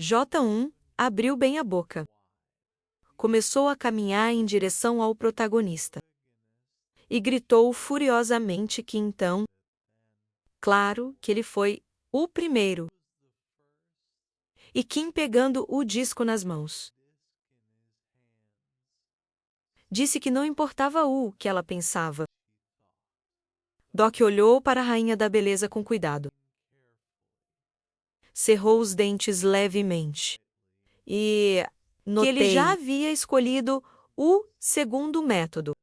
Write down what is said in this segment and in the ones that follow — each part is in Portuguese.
J1 abriu bem a boca. Começou a caminhar em direção ao protagonista. E gritou furiosamente que então, claro que ele foi o primeiro. E Kim pegando o disco nas mãos. Disse que não importava o que ela pensava. Doc olhou para a rainha da beleza com cuidado. Cerrou os dentes levemente. E notei que ele já havia escolhido o segundo método.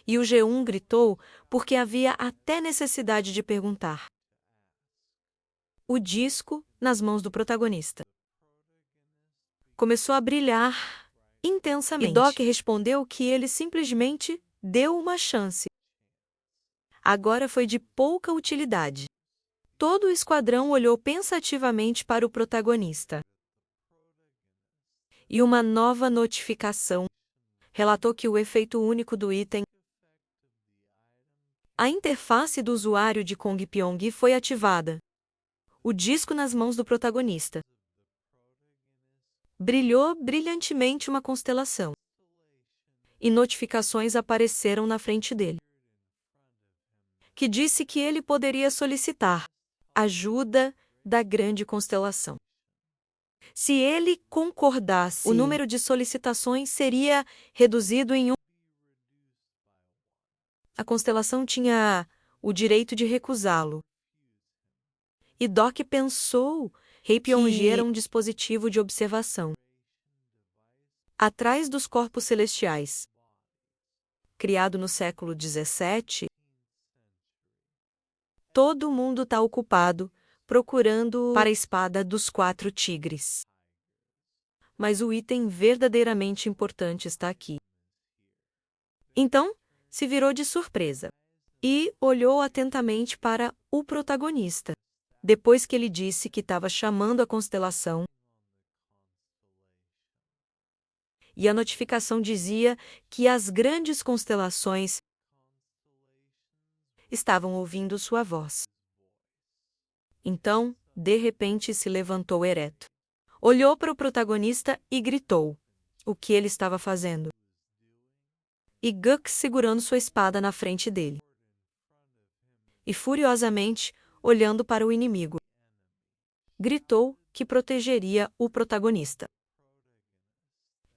E o G1 gritou porque havia até necessidade de perguntar. O disco nas mãos do protagonista começou a brilhar intensamente. E Doc respondeu que ele simplesmente deu uma chance. Agora foi de pouca utilidade. Todo o esquadrão olhou pensativamente para o protagonista. E uma nova notificação relatou que o efeito único do item, a interface do usuário de Kong Pyong foi ativada. O disco nas mãos do protagonista brilhou brilhantemente uma constelação. E notificações apareceram na frente dele, que disse que ele poderia solicitar ajuda da grande constelação. Se ele concordasse, o número de solicitações seria reduzido em 1. A constelação tinha o direito de recusá-lo. E Doc pensou Rei Pyong era um dispositivo de observação. Atrás dos corpos celestiais. Criado no século XVII, todo mundo está ocupado procurando para a espada dos 4 tigres. Mas o item verdadeiramente importante está aqui. Então, se virou de surpresa e olhou atentamente para o protagonista. Depois que ele disse que estava chamando a constelação, e a notificação dizia que as grandes constelações estavam ouvindo sua voz. Então, de repente, se levantou ereto. Olhou para o protagonista e gritou o que ele estava fazendo. E Guk segurando sua espada na frente dele. E furiosamente, olhando para o inimigo, gritou que protegeria o protagonista.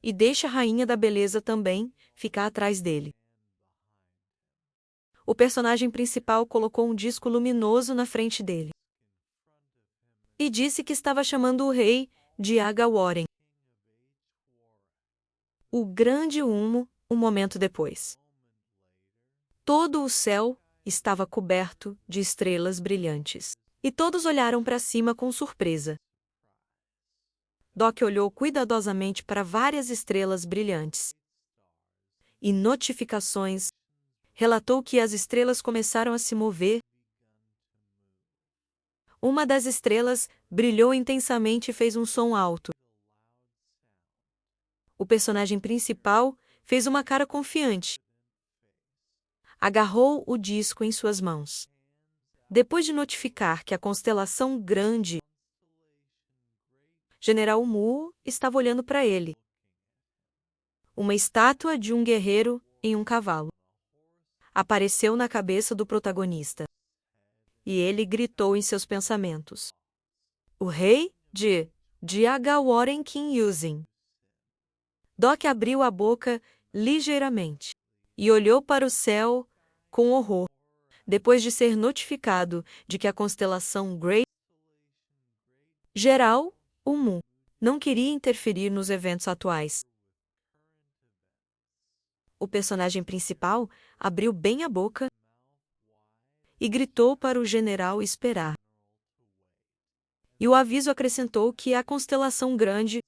E deixa a rainha da beleza também ficar atrás dele. O personagem principal colocou um disco luminoso na frente dele. E disse que estava chamando o rei de Aga Warren. O grande humo, um momento depois. Todo o céu estava coberto de estrelas brilhantes. E todos olharam para cima com surpresa. Doc olhou cuidadosamente para várias estrelas brilhantes. E notificações relatou que as estrelas começaram a se mover. Uma das estrelas brilhou intensamente e fez um som alto. O personagem principal fez uma cara confiante. Agarrou o disco em suas mãos. Depois de notificar que a constelação grande, General Mu estava olhando para ele. Uma estátua de um guerreiro em um cavalo apareceu na cabeça do protagonista. E ele gritou em seus pensamentos. O rei de Aga Warren King Using. Doc abriu a boca ligeiramente e olhou para o céu com horror, depois de ser notificado de que a constelação Great Geral, o Mu, não queria interferir nos eventos atuais. O personagem principal abriu bem a boca e gritou para o general esperar. E o aviso acrescentou que a constelação grande,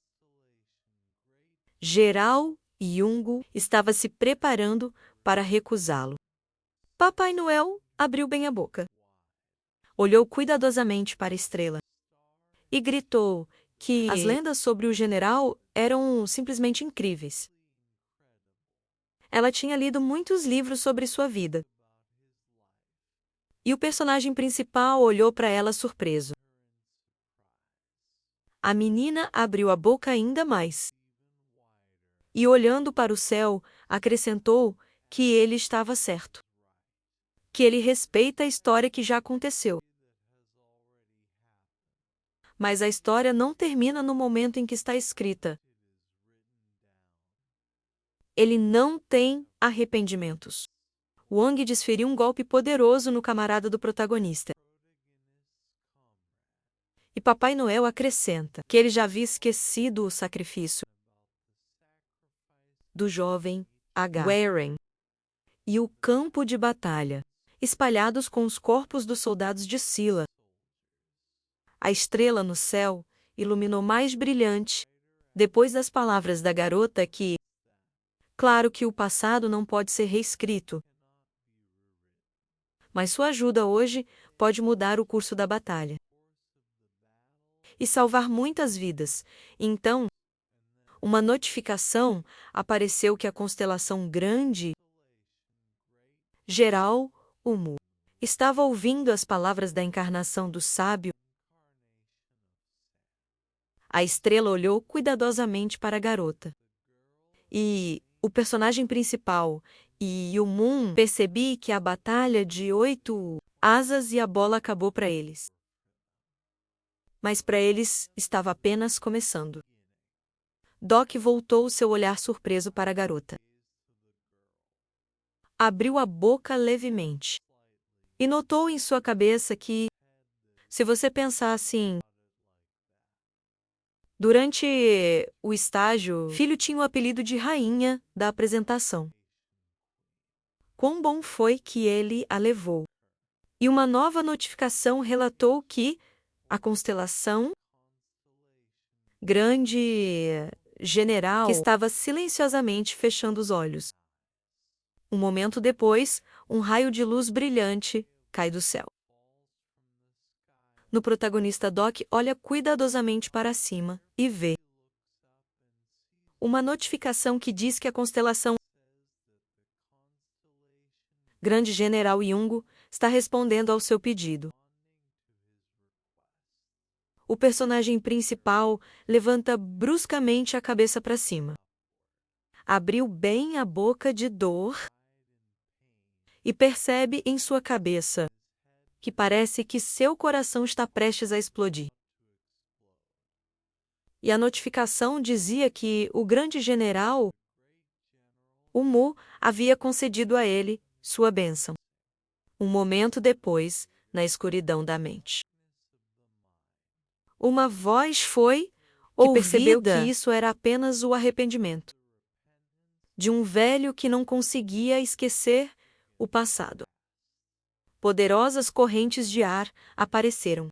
Geral Yungu, estava se preparando para recusá-lo. Papai Noel abriu bem a boca. Olhou cuidadosamente para a estrela e gritou que as lendas sobre o general eram simplesmente incríveis. Ela tinha lido muitos livros sobre sua vida. E o personagem principal olhou para ela surpreso. A menina abriu a boca ainda mais. E olhando para o céu, acrescentou que ele estava certo. Que ele respeita a história que já aconteceu. Mas a história não termina no momento em que está escrita. Ele não tem arrependimentos. Wang desferiu um golpe poderoso no camarada do protagonista. E Papai Noel acrescenta que ele já havia esquecido o sacrifício do jovem Warren e o campo de batalha, espalhados com os corpos dos soldados de Sila. A estrela no céu iluminou mais brilhante, depois das palavras da garota que, claro que o passado não pode ser reescrito, mas sua ajuda hoje pode mudar o curso da batalha e salvar muitas vidas. Então, uma notificação apareceu que a constelação grande, geral, Umu, estava ouvindo as palavras da encarnação do sábio. A estrela olhou cuidadosamente para a garota. E o personagem principal e o Moon percebi que a batalha de 8 asas e a bola acabou para eles. Mas para eles estava apenas começando. Doc voltou seu olhar surpreso para a garota. Abriu a boca levemente. E notou em sua cabeça que, se você pensar assim, durante o estágio, filho tinha o apelido de rainha da apresentação. Quão bom foi que ele a levou. E uma nova notificação relatou que a constelação grande general que estava silenciosamente fechando os olhos. Um momento depois, um raio de luz brilhante cai do céu. No protagonista Doc olha cuidadosamente para cima e vê uma notificação que diz que a constelação Grande General Yungo está respondendo ao seu pedido. O personagem principal levanta bruscamente a cabeça para cima. Abriu bem a boca de dor e percebe em sua cabeça que parece que seu coração está prestes a explodir. E a notificação dizia que o grande general, o Mu, havia concedido a ele sua bênção. Um momento depois, na escuridão da mente, uma voz foi ouvida que percebeu que isso era apenas o arrependimento de um velho que não conseguia esquecer o passado. Poderosas correntes de ar apareceram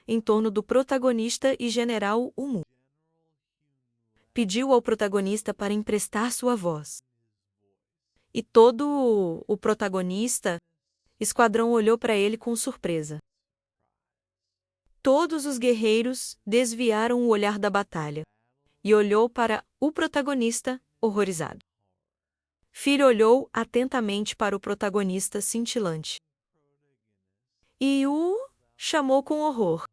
em torno do protagonista e General Umu. Pediu ao protagonista para emprestar sua voz. E todo o protagonista, esquadrão olhou para ele com surpresa. Todos os guerreiros desviaram o olhar da batalha e olhou para o protagonista, horrorizado. Filho olhou atentamente para o protagonista cintilante. E o chamou com horror.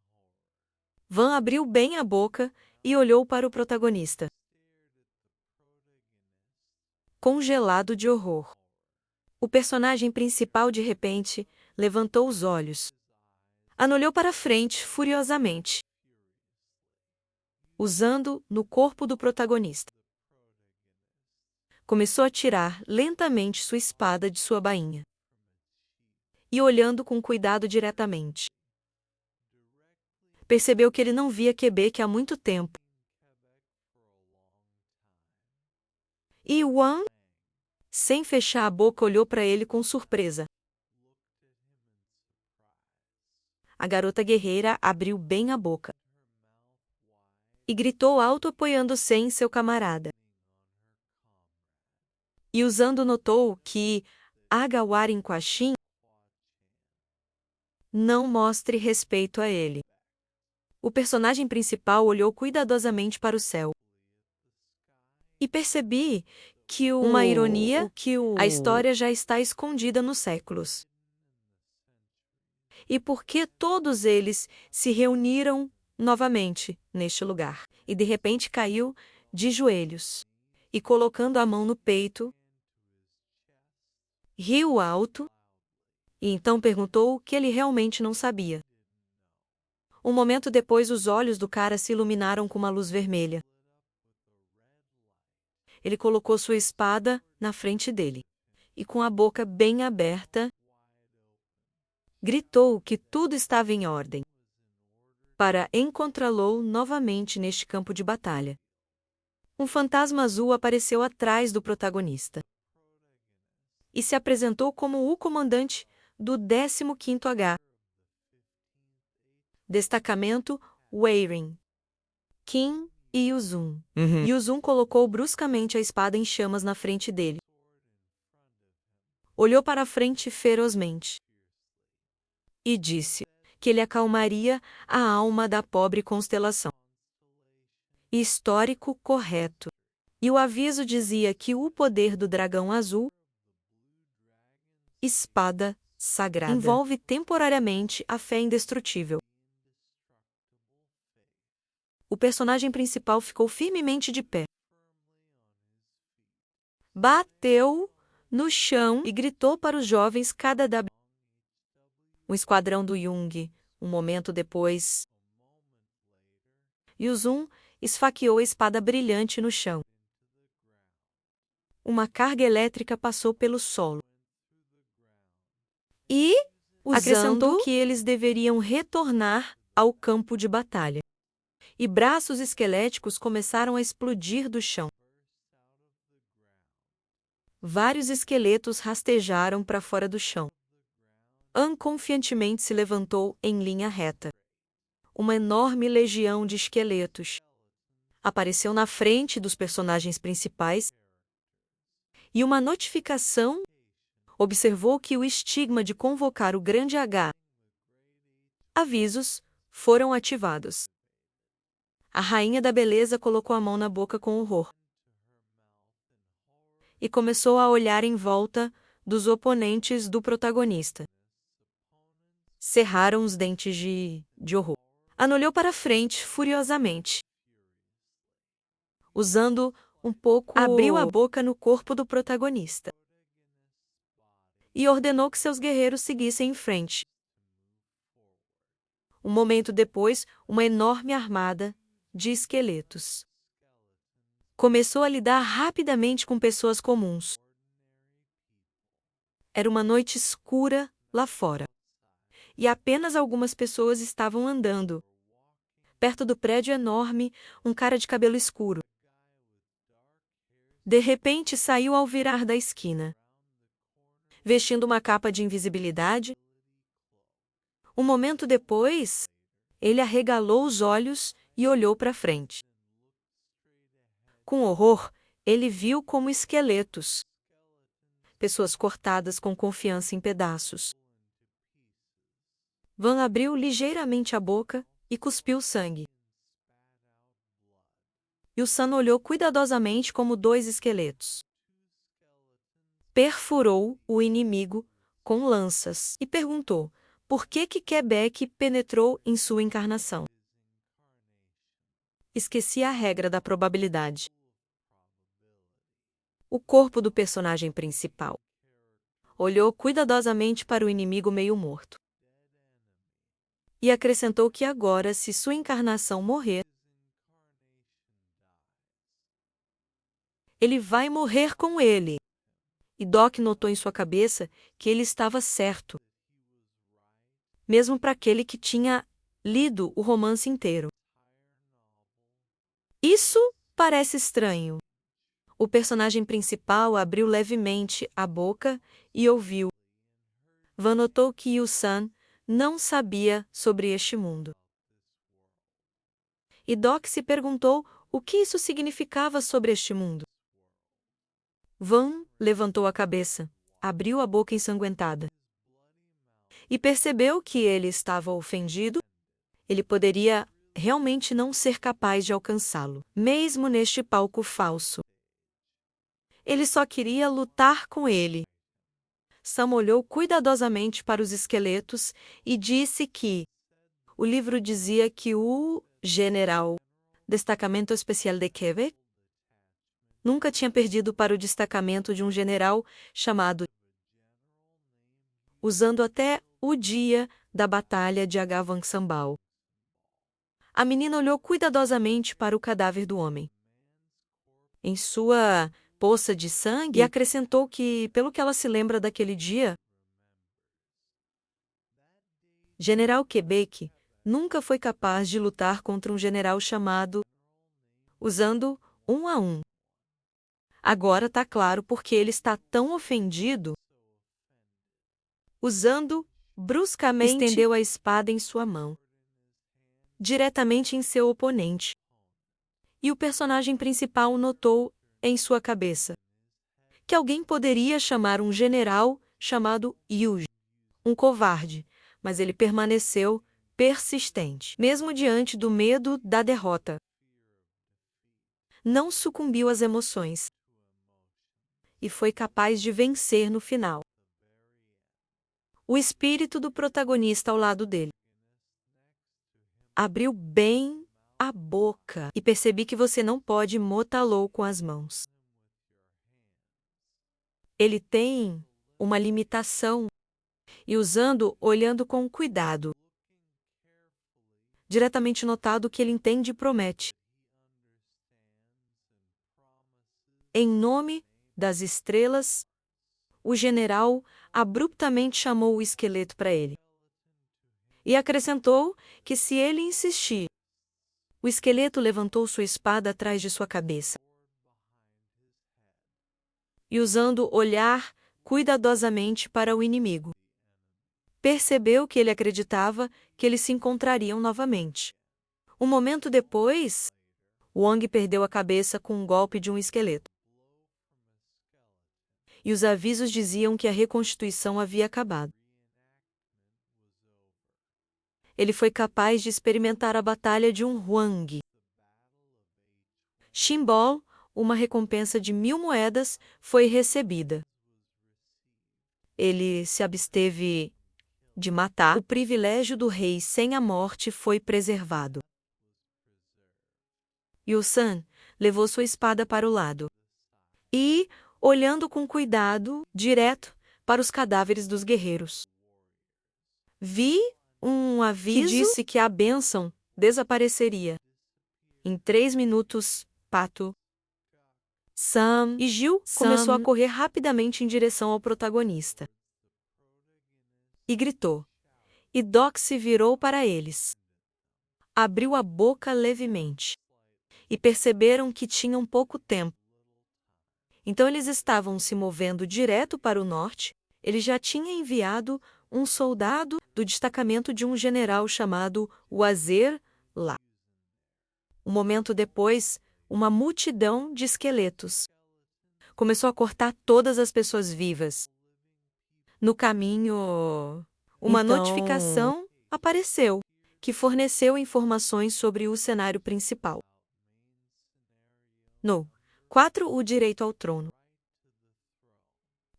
Van abriu bem a boca e olhou para o protagonista, congelado de horror. O personagem principal de repente levantou os olhos. Olhou para frente furiosamente, usando no corpo do protagonista. Começou a tirar lentamente sua espada de sua bainha. E olhando com cuidado diretamente, percebeu que ele não via Quebec há muito tempo. E Wang, sem fechar a boca, olhou para ele com surpresa. A garota guerreira abriu bem a boca e gritou alto apoiando-se em seu camarada. E usando notou que Agawarin Quashin não mostre respeito a ele. O personagem principal olhou cuidadosamente para o céu. E percebi que uma ironia, a história já está escondida nos séculos. E por que todos eles se reuniram novamente, neste lugar, e de repente caiu de joelhos, e colocando a mão no peito, riu alto, e então perguntou o que ele realmente não sabia. Um momento depois, os olhos do cara se iluminaram com uma luz vermelha. Ele colocou sua espada na frente dele, e com a boca bem aberta, gritou que tudo estava em ordem, para encontrá-lo novamente neste campo de batalha. Um fantasma azul apareceu atrás do protagonista e se apresentou como o comandante do 15º H. Destacamento Weirin, Qin e Yuzun. Yuzun colocou bruscamente a espada em chamas na frente dele. Olhou para a frente ferozmente e disse que ele acalmaria a alma da pobre constelação. Histórico correto. E o aviso dizia que o poder do dragão azul, espada sagrada, envolve temporariamente a fé indestrutível. O personagem principal ficou firmemente de pé. Bateu no chão e gritou para os jovens KW. Um esquadrão do Jung, um momento depois. Yuzun esfaqueou a espada brilhante no chão. Uma carga elétrica passou pelo solo. E acrescentou que eles deveriam retornar ao campo de batalha. E braços esqueléticos começaram a explodir do chão. Vários esqueletos rastejaram para fora do chão. An confiantemente se levantou em linha reta. Uma enorme legião de esqueletos apareceu na frente dos personagens principais e uma notificação observou que o estigma de convocar o grande H. Avisos foram ativados. A rainha da beleza colocou a mão na boca com horror e começou a olhar em volta dos oponentes do protagonista. Cerraram os dentes de horror. An olhou para frente furiosamente. Usando um pouco, abriu a boca no corpo do protagonista e ordenou que seus guerreiros seguissem em frente. Um momento depois, uma enorme armada de esqueletos começou a lidar rapidamente com pessoas comuns. Era uma noite escura lá fora, e apenas algumas pessoas estavam andando. Perto do prédio enorme, um cara de cabelo escuro. De repente saiu ao virar da esquina, vestindo uma capa de invisibilidade. Um momento depois, ele arregalou os olhos e olhou para frente. Com horror, ele viu como esqueletos, pessoas cortadas com confiança em pedaços. Van abriu ligeiramente a boca e cuspiu sangue. E o San olhou cuidadosamente como dois esqueletos. Perfurou o inimigo com lanças e perguntou por que Quebec penetrou em sua encarnação. Esqueci a regra da probabilidade. O corpo do personagem principal olhou cuidadosamente para o inimigo meio morto e acrescentou que agora, se sua encarnação morrer, ele vai morrer com ele. E Doc notou em sua cabeça que ele estava certo, mesmo para aquele que tinha lido o romance inteiro. Isso parece estranho. O personagem principal abriu levemente a boca e ouviu. Van notou que Yu-san não sabia sobre este mundo. E Doc se perguntou o que isso significava sobre este mundo. Van levantou a cabeça, abriu a boca ensanguentada e percebeu que ele estava ofendido. Ele poderia realmente não ser capaz de alcançá-lo, mesmo neste palco falso. Ele só queria lutar com ele. Sam olhou cuidadosamente para os esqueletos e disse que O livro dizia que o general Destacamento Especial de Quebec nunca tinha perdido para o destacamento de um general chamado, usando até o dia da Batalha de Agavançambal. A menina olhou cuidadosamente para o cadáver do homem em sua poça de sangue e acrescentou que, pelo que ela se lembra daquele dia, General Quebec nunca foi capaz de lutar contra um general chamado, usando um a um. Agora tá claro porque ele está tão ofendido. Usando bruscamente, estendeu a espada em sua mão, diretamente em seu oponente. E o personagem principal notou em sua cabeça que alguém poderia chamar um general chamado Hughes um covarde, mas ele permaneceu persistente, mesmo diante do medo da derrota. Não sucumbiu às emoções e foi capaz de vencer no final. O espírito do protagonista ao lado dele abriu bem a boca e percebi que você não pode motá-lo com as mãos. Ele tem uma limitação e olhando com cuidado. Diretamente notado que ele entende e promete. Em nome das estrelas, o general abruptamente chamou o esqueleto para ele. E acrescentou que se ele insistir, o esqueleto levantou sua espada atrás de sua cabeça. E usando olhar cuidadosamente para o inimigo, percebeu que ele acreditava que eles se encontrariam novamente. Um momento depois, Wang perdeu a cabeça com um golpe de um esqueleto. E os avisos diziam que a reconstituição havia acabado. Ele foi capaz de experimentar a batalha de um Huang. Chimbol, uma recompensa de 1000 moedas, foi recebida. Ele se absteve de matar. O privilégio do rei sem a morte foi preservado. Yu San levou sua espada para o lado e, olhando com cuidado, direto para os cadáveres dos guerreiros. Vi um aviso que disse que a bênção desapareceria. Em 3 minutos, Pato, Sam e Gil começou a correr rapidamente em direção ao protagonista. E gritou. E Doc se virou para eles. Abriu a boca levemente. E perceberam que tinham pouco tempo. Então eles estavam se movendo direto para o norte. Ele já tinha enviado um soldado do destacamento de um general chamado Wazer lá. Um momento depois, uma multidão de esqueletos começou a cortar todas as pessoas vivas. No caminho, uma notificação apareceu, que forneceu informações sobre o cenário principal. No 4. O direito ao trono.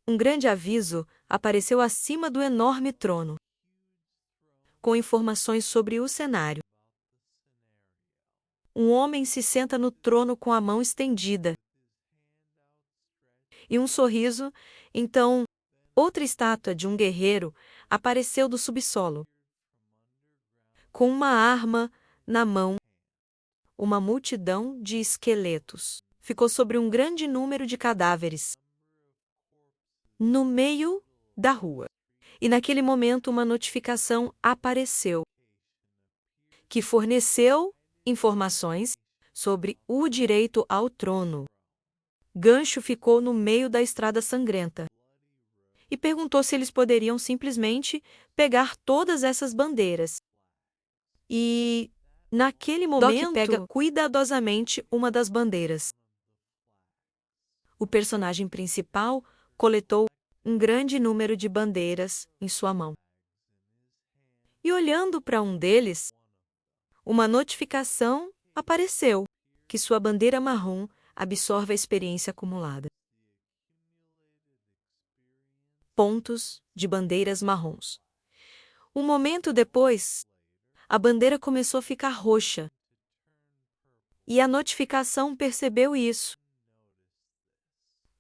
Um grande aviso apareceu acima do enorme trono, com informações sobre o cenário. Um homem se senta no trono com a mão estendida. E um sorriso, então, outra estátua de um guerreiro apareceu do subsolo. Com uma arma na mão, uma multidão de esqueletos ficou sobre um grande número de cadáveres no meio da rua. E naquele momento uma notificação apareceu, que forneceu informações sobre o direito ao trono. Gancho ficou no meio da estrada sangrenta e perguntou se eles poderiam simplesmente pegar todas essas bandeiras. E, naquele momento, Doc pega cuidadosamente uma das bandeiras. O personagem principal coletou um grande número de bandeiras em sua mão. E olhando para um deles, uma notificação apareceu que sua bandeira marrom absorve a experiência acumulada. Pontos de bandeiras marrons. Um momento depois, a bandeira começou a ficar roxa. E a notificação percebeu isso.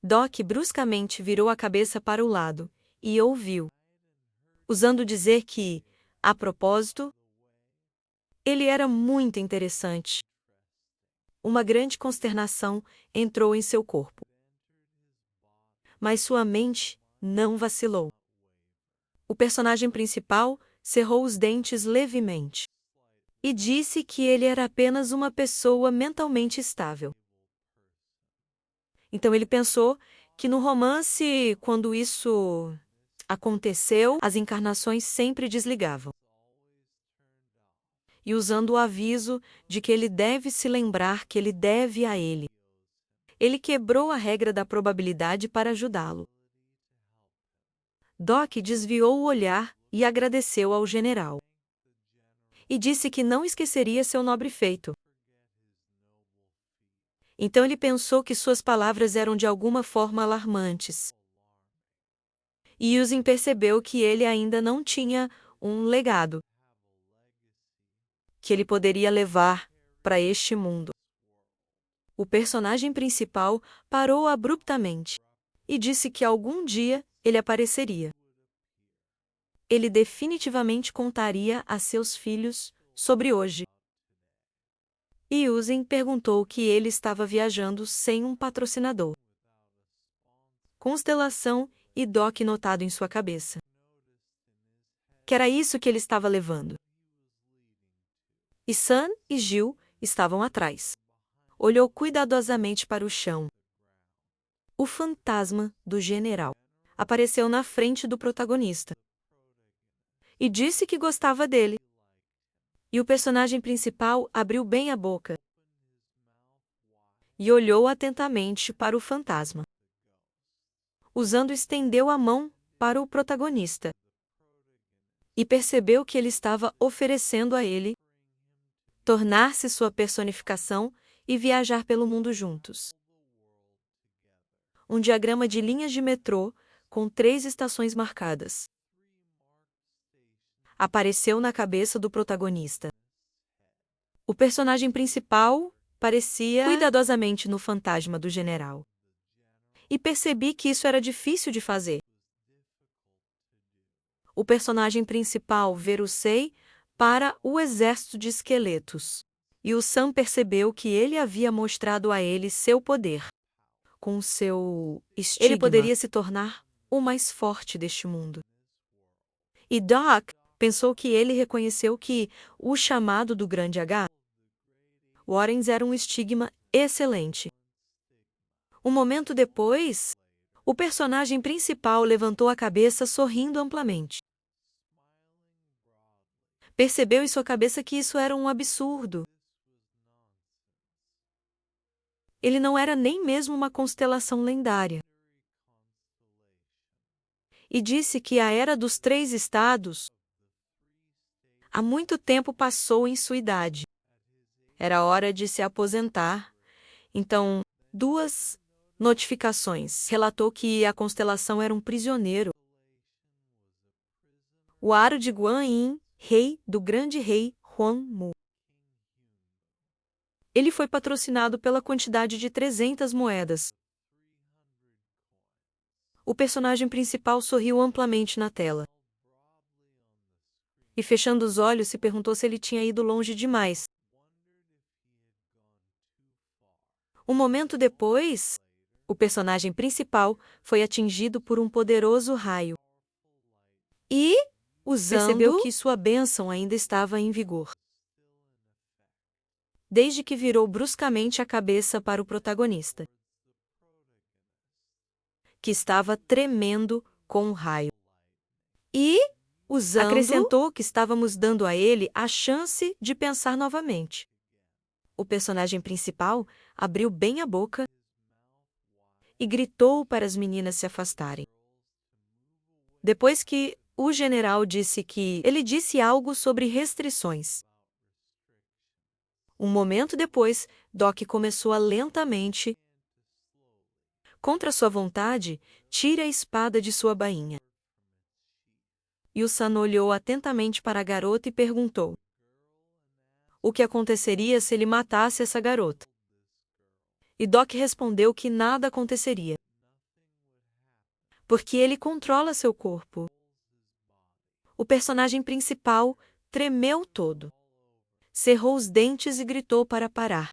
Doc bruscamente virou a cabeça para o lado e ouviu, usando dizer que, a propósito, ele era muito interessante. Uma grande consternação entrou em seu corpo. Mas sua mente não vacilou. O personagem principal cerrou os dentes levemente e disse que ele era apenas uma pessoa mentalmente estável. Então ele pensou que no romance, quando isso aconteceu, as encarnações sempre desligavam. E usando o aviso de que ele deve se lembrar que ele deve a ele, ele quebrou a regra da probabilidade para ajudá-lo. Doc desviou o olhar e agradeceu ao general. E disse que não esqueceria seu nobre feito. Então ele pensou que suas palavras eram de alguma forma alarmantes. E Yusin percebeu que ele ainda não tinha um legado que ele poderia levar para este mundo. O personagem principal parou abruptamente e disse que algum dia ele apareceria. Ele definitivamente contaria a seus filhos sobre hoje. E Yusin perguntou que ele estava viajando sem um patrocinador. Constelação e Doc notado em sua cabeça. Que era isso que ele estava levando. E Sun e Gil estavam atrás. Olhou cuidadosamente para o chão. O fantasma do general apareceu na frente do protagonista e disse que gostava dele. E o personagem principal abriu bem a boca e olhou atentamente para o fantasma. Usando, estendeu a mão para o protagonista e percebeu que ele estava oferecendo a ele tornar-se sua personificação e viajar pelo mundo juntos. Um diagrama de linhas de metrô com 3 estações marcadas apareceu na cabeça do protagonista. O personagem principal parecia cuidadosamente no fantasma do general. E percebi que isso era difícil de fazer. O personagem principal Verusei para o exército de esqueletos. E o Sam percebeu que ele havia mostrado a ele seu poder. Com seu estigma, ele poderia se tornar o mais forte deste mundo. E Doc pensou que ele reconheceu que o chamado do grande H, Warrens, era um estigma excelente. Um momento depois, o personagem principal levantou a cabeça sorrindo amplamente. Percebeu em sua cabeça que isso era um absurdo. Ele não era nem mesmo uma constelação lendária. E disse que a Era dos 3 Estados há muito tempo passou em sua idade. Era hora de se aposentar. Então, 2 notificações. Relatou que a constelação era um prisioneiro. O aro de Guan Yin, rei do grande rei Huan Mu. Ele foi patrocinado pela quantidade de 300 moedas. O personagem principal sorriu amplamente na tela. E fechando os olhos, se perguntou se ele tinha ido longe demais. Um momento depois, o personagem principal foi atingido por um poderoso raio. E, percebeu que sua bênção ainda estava em vigor. Desde que virou bruscamente a cabeça para o protagonista, que estava tremendo com o raio. E, acrescentou que estávamos dando a ele a chance de pensar novamente. O personagem principal abriu bem a boca e gritou para as meninas se afastarem. Depois que o general disse que ele disse algo sobre restrições. Um momento depois, Doc começou a lentamente, contra sua vontade, tire a espada de sua bainha. E o San olhou atentamente para a garota e perguntou: o que aconteceria se ele matasse essa garota. E Doc respondeu que nada aconteceria, porque ele controla seu corpo. O personagem principal tremeu todo, cerrou os dentes e gritou para parar.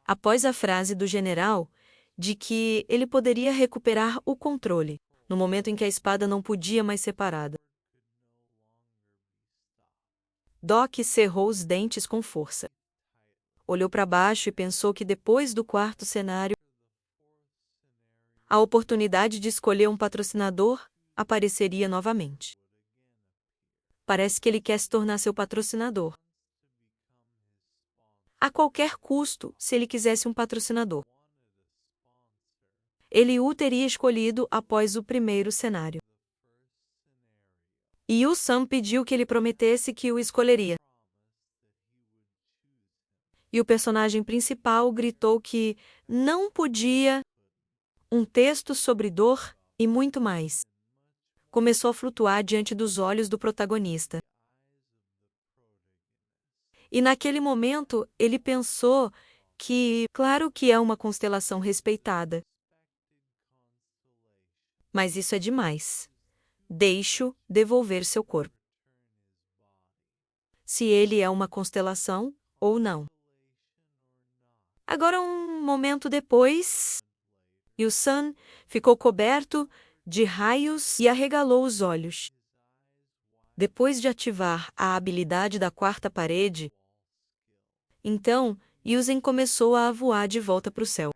Após a frase do general de que ele poderia recuperar o controle, no momento em que a espada não podia mais ser parada, Doc cerrou os dentes com força. Olhou para baixo e pensou que depois do quarto cenário, a oportunidade de escolher um patrocinador apareceria novamente. Parece que ele quer se tornar seu patrocinador. A qualquer custo, se ele quisesse um patrocinador. Ele o teria escolhido após o primeiro cenário. E o Sam pediu que ele prometesse que o escolheria. E o personagem principal gritou que não podia um texto sobre dor e muito mais. Começou a flutuar diante dos olhos do protagonista. E naquele momento ele pensou que, claro que é uma constelação respeitada, mas isso é demais. Deixe-o devolver seu corpo. Se ele é uma constelação ou não. Agora, um momento depois, e o Sam ficou coberto de raios e arregalou os olhos. Depois de ativar a habilidade da quarta parede, então Yuzen começou a voar de volta para o céu.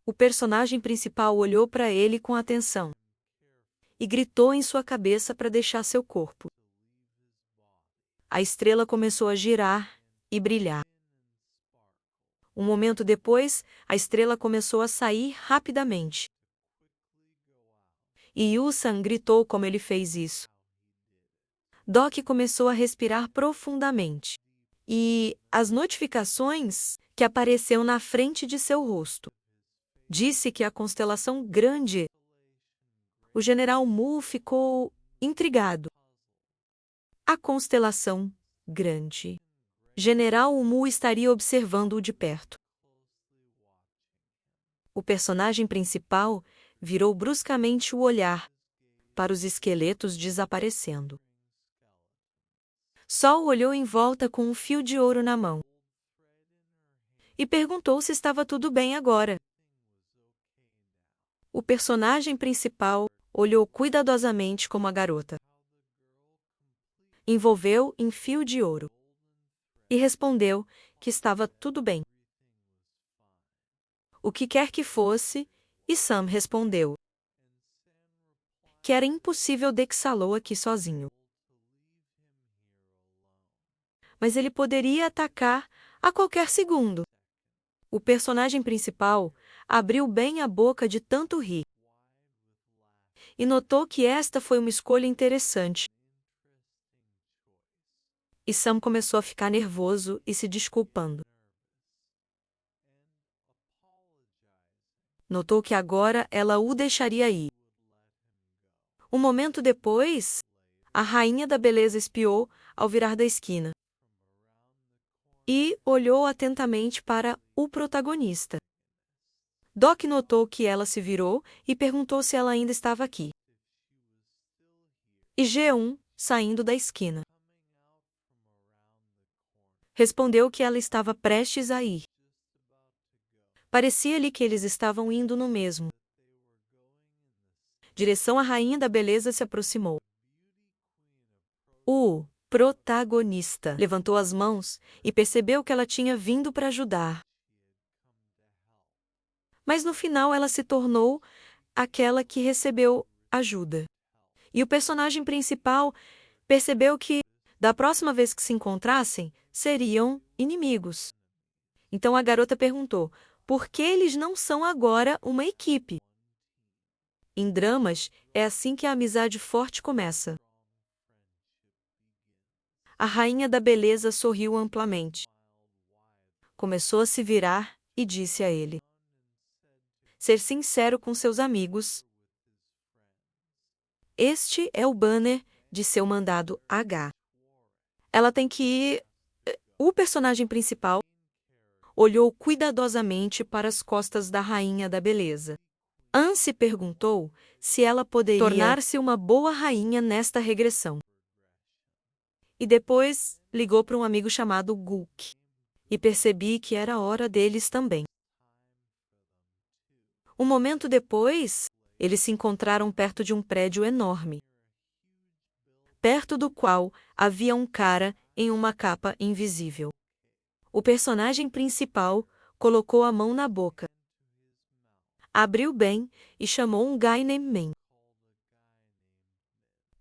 O personagem principal olhou para ele com atenção e gritou em sua cabeça para deixar seu corpo. A estrela começou a girar e brilhar. Um momento depois, a estrela começou a sair rapidamente. E Yusan gritou como ele fez isso. Doc começou a respirar profundamente. E as notificações que apareceram na frente de seu rosto disse que a constelação grande. O general Mu ficou intrigado. A constelação grande. General Mu estaria observando-o de perto. O personagem principal virou bruscamente o olhar para os esqueletos desaparecendo. Sol olhou em volta com um fio de ouro na mão e perguntou se estava tudo bem agora. O personagem principal olhou cuidadosamente como a garota envolveu em fio de ouro e respondeu que estava tudo bem. O que quer que fosse, e Sam respondeu que era impossível deixá-lo aqui sozinho. Mas ele poderia atacar a qualquer segundo. O personagem principal abriu bem a boca de tanto rir e notou que esta foi uma escolha interessante. E Sam começou a ficar nervoso e se desculpando. Notou que agora ela o deixaria ir. Um momento depois, a rainha da beleza espiou ao virar da esquina e olhou atentamente para o protagonista. Doc notou que ela se virou e perguntou se ela ainda estava aqui. E G1, saindo da esquina, respondeu que ela estava prestes a ir. Parecia-lhe que eles estavam indo no mesmo direção. A rainha da beleza se aproximou. O protagonista levantou as mãos e percebeu que ela tinha vindo para ajudar. Mas no final ela se tornou aquela que recebeu ajuda. E o personagem principal percebeu que, da próxima vez que se encontrassem, seriam inimigos. Então a garota perguntou: por que eles não são agora uma equipe? Em dramas, é assim que a amizade forte começa. A rainha da beleza sorriu amplamente. Começou a se virar e disse a ele: ser sincero com seus amigos. Este é o banner de seu mandado H. Ela tem que ir. O personagem principal olhou cuidadosamente para as costas da rainha da beleza. Anne se perguntou se ela poderia tornar-se uma boa rainha nesta regressão. E depois ligou para um amigo chamado Gulk. E percebi que era hora deles também. Um momento depois, eles se encontraram perto de um prédio enorme, perto do qual havia um cara em uma capa invisível. O personagem principal colocou a mão na boca, abriu bem e chamou um guy named Man.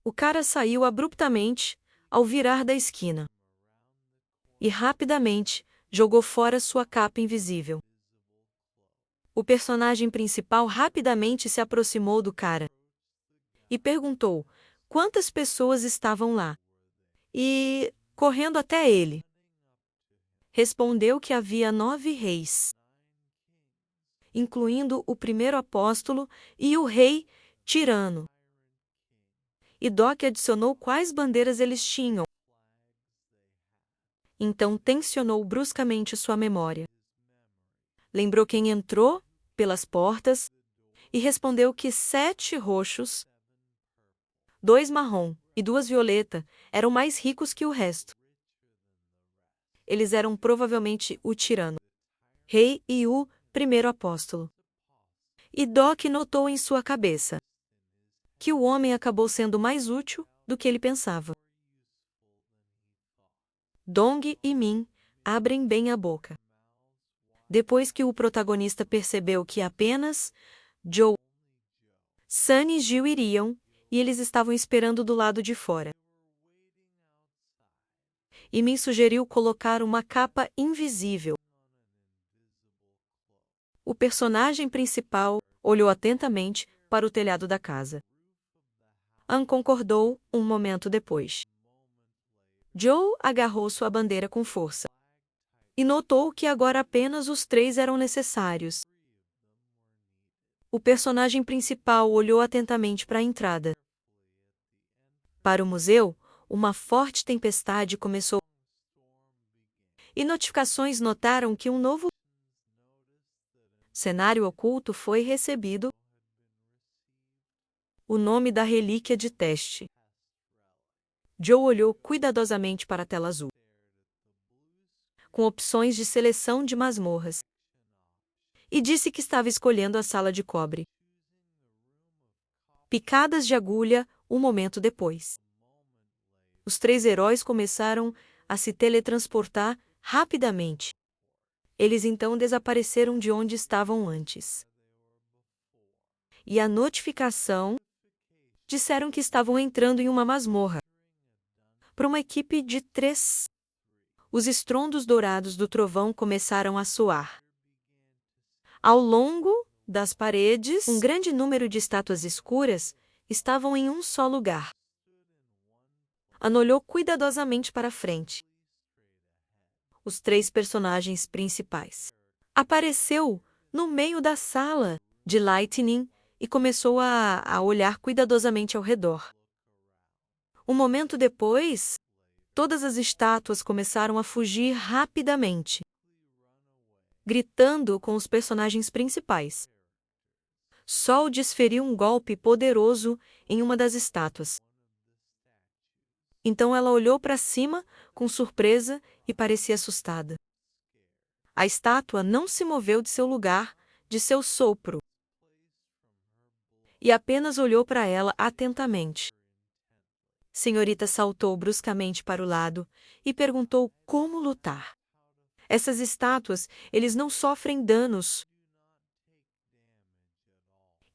O cara saiu abruptamente ao virar da esquina e rapidamente jogou fora sua capa invisível. O personagem principal rapidamente se aproximou do cara e perguntou quantas pessoas estavam lá. E, correndo até ele, respondeu que havia 9 reis, incluindo o primeiro apóstolo e o rei tirano. E Doc adicionou quais bandeiras eles tinham. Então tensionou bruscamente sua memória. Lembrou quem entrou pelas portas e respondeu que 7 roxos, 2 marrom e 2 violeta eram mais ricos que o resto. Eles eram provavelmente o tirano, rei e o primeiro apóstolo. E Doc notou em sua cabeça que o homem acabou sendo mais útil do que ele pensava. Dong e Min abrem bem a boca. Depois que o protagonista percebeu que apenas Joe, Sunny e Jill iriam, e eles estavam esperando do lado de fora. E Min sugeriu colocar uma capa invisível. O personagem principal olhou atentamente para o telhado da casa. Anne concordou um momento depois. Joe agarrou sua bandeira com força e notou que agora apenas os 3 eram necessários. O personagem principal olhou atentamente para a entrada. Para o museu, uma forte tempestade começou e notificações notaram que um novo cenário oculto foi recebido. O nome da relíquia de teste. Joe olhou cuidadosamente para a tela azul, com opções de seleção de masmorras, e disse que estava escolhendo a sala de cobre. Picadas de agulha um momento depois. Os 3 heróis começaram a se teletransportar rapidamente. Eles então desapareceram de onde estavam antes. E a notificação disseram que estavam entrando em uma masmorra. Para uma equipe de 3. Os estrondos dourados do trovão começaram a soar. Ao longo das paredes, um grande número de estátuas escuras estavam em um só lugar. Anne olhou cuidadosamente para frente. Os 3 personagens principais. Apareceu no meio da sala de Lightning e começou a olhar cuidadosamente ao redor. Um momento depois, todas as estátuas começaram a fugir rapidamente, gritando com os personagens principais. Sol desferiu um golpe poderoso em uma das estátuas. Então ela olhou para cima com surpresa e parecia assustada. A estátua não se moveu de seu lugar, de seu sopro, e apenas olhou para ela atentamente. Senhorita saltou bruscamente para o lado e perguntou como lutar. Essas estátuas, eles não sofrem danos.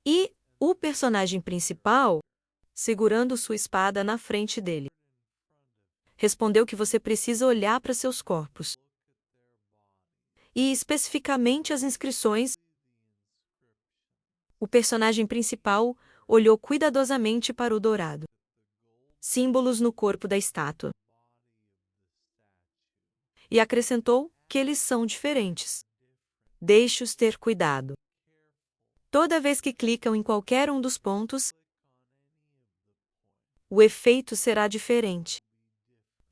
E o personagem principal, segurando sua espada na frente dele, respondeu que você precisa olhar para seus corpos. E especificamente as inscrições. O personagem principal olhou cuidadosamente para o dourado. Símbolos no corpo da estátua. E acrescentou que eles são diferentes. Deixe-os ter cuidado. Toda vez que clicam em qualquer um dos pontos, o efeito será diferente.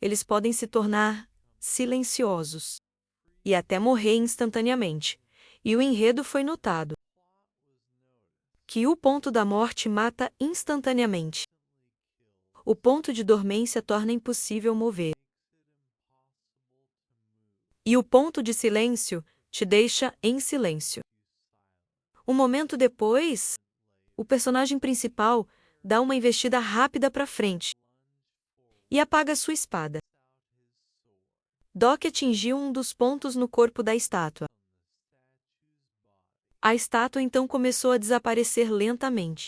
eles podem se tornar silenciosos e até morrer instantaneamente. E o enredo foi notado que o ponto da morte mata instantaneamente. O ponto de dormência torna impossível mover. E o ponto de silêncio te deixa em silêncio. Um momento depois, o personagem principal dá uma investida rápida para frente e apaga sua espada. Doc atingiu um dos pontos no corpo da estátua. A estátua então começou a desaparecer lentamente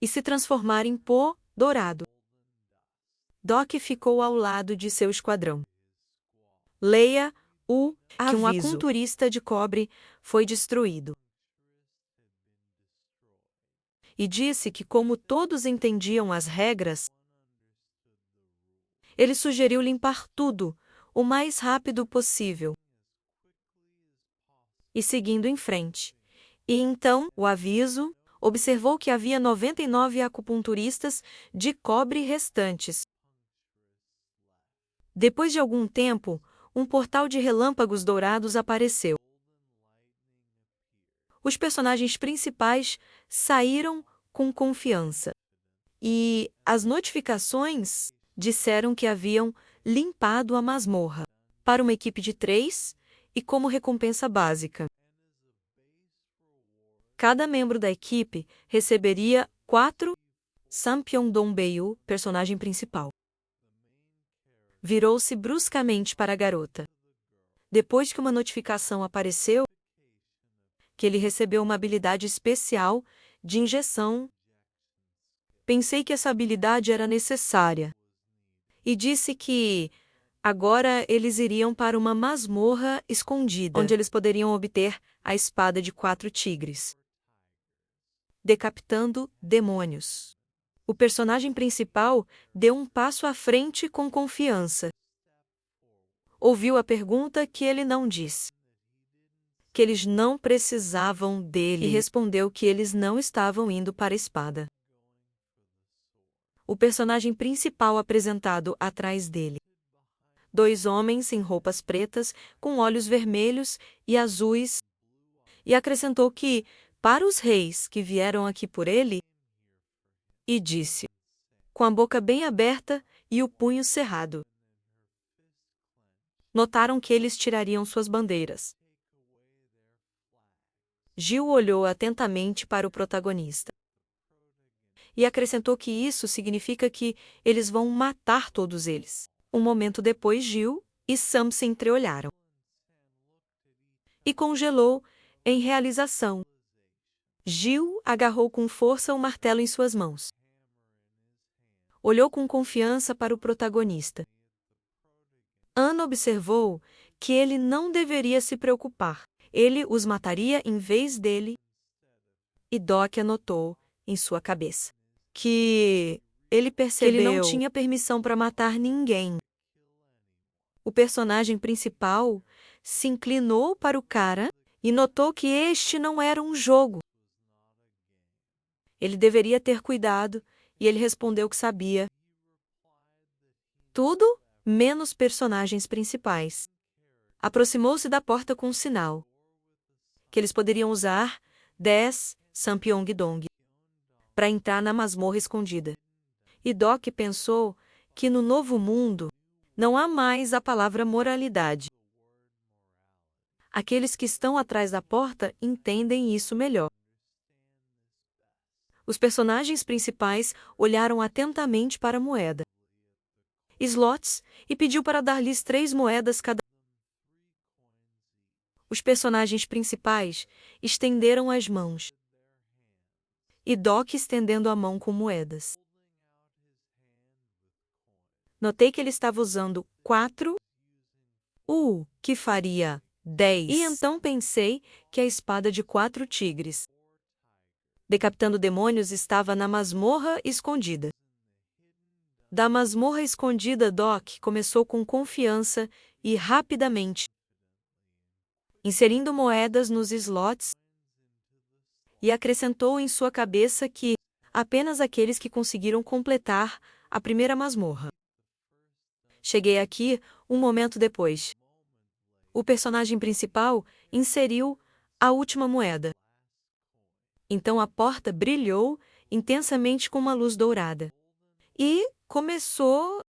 e se transformar em pó dourado. Doc ficou ao lado de seu esquadrão. Leia o que um aculturista de cobre foi destruído. E disse que, como todos entendiam as regras, ele sugeriu limpar tudo o mais rápido possível e seguindo em frente. E então, o aviso observou que havia 99 acupunturistas de cobre restantes. Depois de algum tempo, um portal de relâmpagos dourados apareceu. Os personagens principais saíram com confiança. E as notificações disseram que haviam limpado a masmorra para uma equipe de 3 e como recompensa básica. Cada membro da equipe receberia 4 Sampyeongdongbeiyu, personagem principal. Virou-se bruscamente para a garota. Depois que uma notificação apareceu, que ele recebeu uma habilidade especial de injeção. Pensei que essa habilidade era necessária. E disse que agora eles iriam para uma masmorra escondida, onde eles poderiam obter a espada de 4 tigres. Decapitando demônios. O personagem principal deu um passo à frente com confiança. Ouviu a pergunta que ele não disse. Que eles não precisavam dele. E respondeu que eles não estavam indo para a espada. O personagem principal apresentado atrás dele. 2 homens em roupas pretas, com olhos vermelhos e azuis, e acrescentou que, para os reis que vieram aqui por ele, e disse, com a boca bem aberta e o punho cerrado. Notaram que eles tirariam suas bandeiras. Gil olhou atentamente para o protagonista. E acrescentou que isso significa que eles vão matar todos eles. Um momento depois, Gil e Sam se entreolharam. E congelou em realização. Gil agarrou com força o martelo em suas mãos. Olhou com confiança para o protagonista. Anna observou que ele não deveria se preocupar. Ele os mataria em vez dele. E Doc anotou em sua cabeça que ele percebeu que ele não tinha permissão para matar ninguém. O personagem principal se inclinou para o cara e notou que este não era um jogo. Ele deveria ter cuidado e ele respondeu que sabia. Tudo menos personagens principais. Aproximou-se da porta com um sinal que eles poderiam usar 10 Sampyeongdong para entrar na masmorra escondida. E Doc pensou que no novo mundo não há mais a palavra moralidade. Aqueles que estão atrás da porta entendem isso melhor. Os personagens principais olharam atentamente para a moeda. Slots e pediu para dar-lhes 3 moedas cada. Os personagens principais estenderam as mãos. E Doc estendendo a mão com moedas. Notei que ele estava usando 4, o que faria 10. E então pensei que a espada de 4 tigres, decapitando demônios, estava na masmorra escondida. Da masmorra escondida, Doc começou com confiança e rapidamente, inserindo moedas nos slots, e acrescentou em sua cabeça que apenas aqueles que conseguiram completar a primeira masmorra Cheguei aqui um momento depois. O personagem principal inseriu a última moeda. Então a porta brilhou intensamente com uma luz dourada. E começou